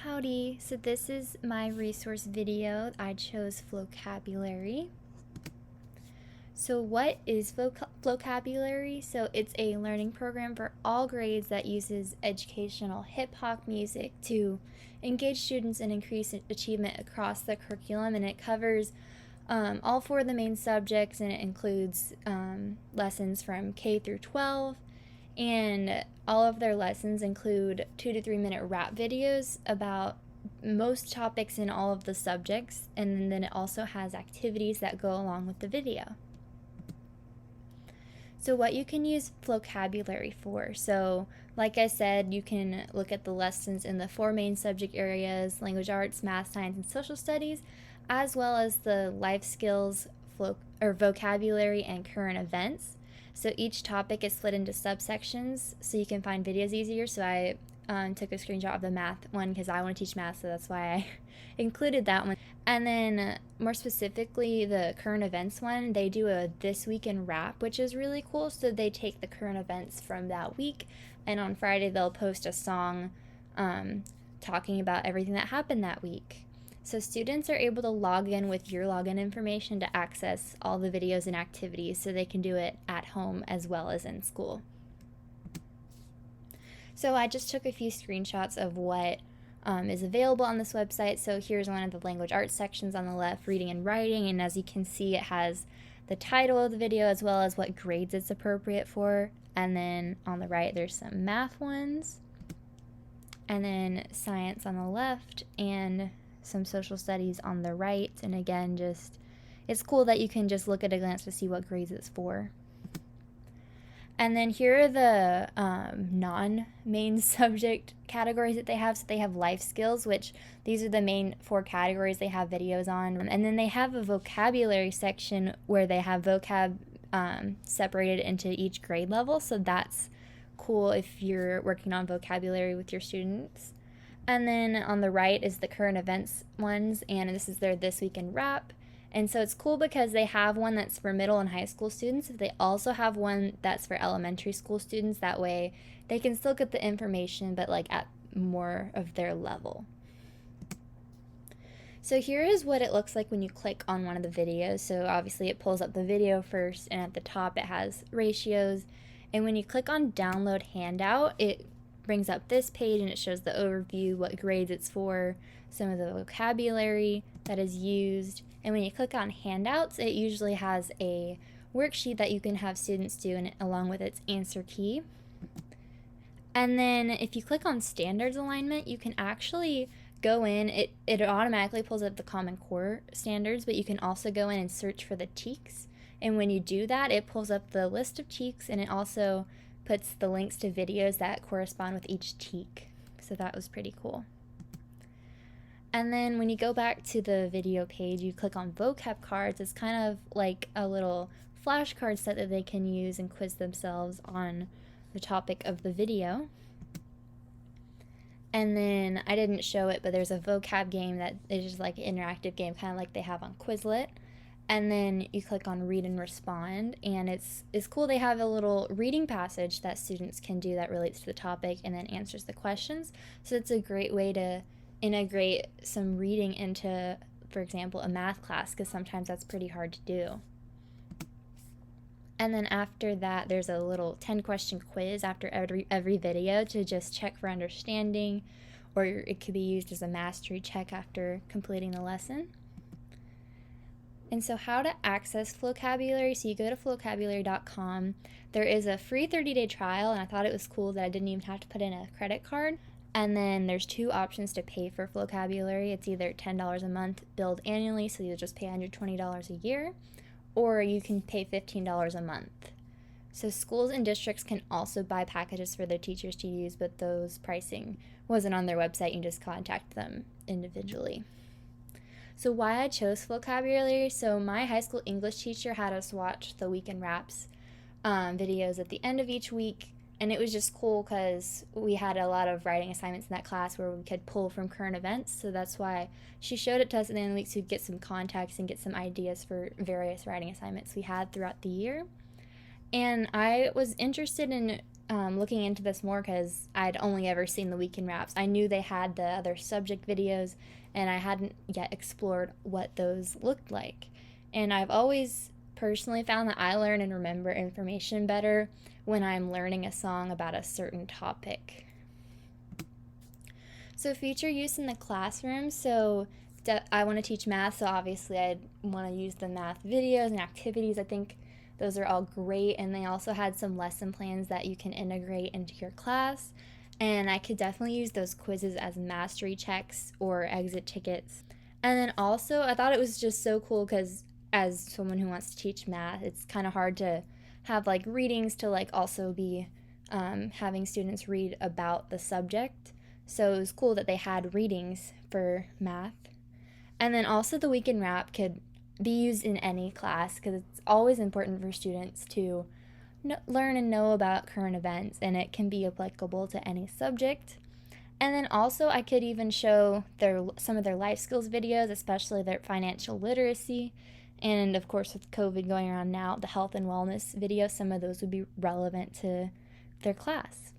Howdy, so this is my resource video. I chose Flocabulary. So what is Flocabulary? So it's a learning program for all grades that uses educational hip-hop music to engage students and increase achievement across the curriculum, and it covers all four of the main subjects, and it includes lessons from K through 12, and all of their lessons include 2 to 3 minute rap videos about most topics in all of the subjects, and then it also has activities that go along with the video. So what you can use Flocabulary for. So like I said, you can look at the lessons in the four main subject areas: language arts, math, science, and social studies, as well as the life skills, vocabulary, and current events. So each topic is split into subsections so you can find videos easier. So I took a screenshot of the math one because I want to teach math, so that's why I included that one. And then more specifically, the current events one, they do a This Week in Rap, which is really cool. So they take the current events from that week, and on Friday they'll post a song talking about everything that happened that week. So students are able to log in with your login information to access all the videos and activities, so they can do it at home as well as in school. So I just took a few screenshots of what is available on this website. So here's one of the language arts sections on the left, reading and writing, and as you can see, it has the title of the video as well as what grades it's appropriate for. And then on the right, there's some math ones, and then science on the left, and some social studies on the right. And again, just it's cool that you can just look at a glance to see what grades it's for. And then here are the non-main subject categories that they have. So they have life skills, which these are the main 4 categories they have videos on. And then they have a vocabulary section where they have vocab separated into each grade level. So that's cool if you're working on vocabulary with your students. And then on the right is the current events ones, and this is their This Week in Rap. And so it's cool because they have one that's for middle and high school students. They also have one that's for elementary school students. That way they can still get the information, but like at more of their level. So here is what it looks like when you click on one of the videos. So obviously it pulls up the video first, and at the top it has ratios. And when you click on download handout, it brings up this page and it shows the overview, what grades it's for, some of the vocabulary that is used. And when you click on handouts, it usually has a worksheet that you can have students do, and along with its answer key. And then if you click on standards alignment, you can actually go in, it automatically pulls up the Common Core standards, but you can also go in and search for the TEKS. And when you do that, it pulls up the list of TEKS, and it also puts the links to videos that correspond with each TEK. So that was pretty cool. And then when you go back to the video page, you click on vocab cards. It's kind of like a little flashcard set that they can use and quiz themselves on the topic of the video. And then I didn't show it, but there's a vocab game that is just like an interactive game, kind of like they have on Quizlet. And then you click on read and respond, and it's cool. They have a little reading passage that students can do that relates to the topic and then answers the questions. So it's a great way to integrate some reading into, for example, a math class, because sometimes that's pretty hard to do. And then after that, there's a little 10-question quiz after every video to just check for understanding, or it could be used as a mastery check after completing the lesson. And so how to access Flocabulary, so you go to flocabulary.com. There is a free 30-day trial, and I thought it was cool that I didn't even have to put in a credit card. And then there's 2 options to pay for Flocabulary. It's either $10 a month billed annually, so you'll just pay $120 a year, or you can pay $15 a month. So schools and districts can also buy packages for their teachers to use, but those pricing wasn't on their website. You just contact them individually. So why I chose Flocabulary, so my high school English teacher had us watch the Week in Raps videos at the end of each week, and it was just cool because we had a lot of writing assignments in that class where we could pull from current events, so that's why she showed it to us at the end of the week so we'd get some context and get some ideas for various writing assignments we had throughout the year. And I was interested in looking into this more because I'd only ever seen the weekend wraps. I knew they had the other subject videos, and I hadn't yet explored what those looked like. And I've always personally found that I learn and remember information better when I'm learning a song about a certain topic. So future use in the classroom. So I want to teach math, so obviously I'd want to use the math videos and activities. I think those are all great, and they also had some lesson plans that you can integrate into your class. And I could definitely use those quizzes as mastery checks or exit tickets. And then also, I thought it was just so cool because as someone who wants to teach math, it's kind of hard to have like readings to like also be having students read about the subject. So it was cool that they had readings for math. And then also the weekend wrap could be used in any class because it's always important for students to learn and know about current events, and it can be applicable to any subject. And then also I could even show some of their life skills videos, especially their financial literacy. And of course, with COVID going around now, the health and wellness videos, some of those would be relevant to their class.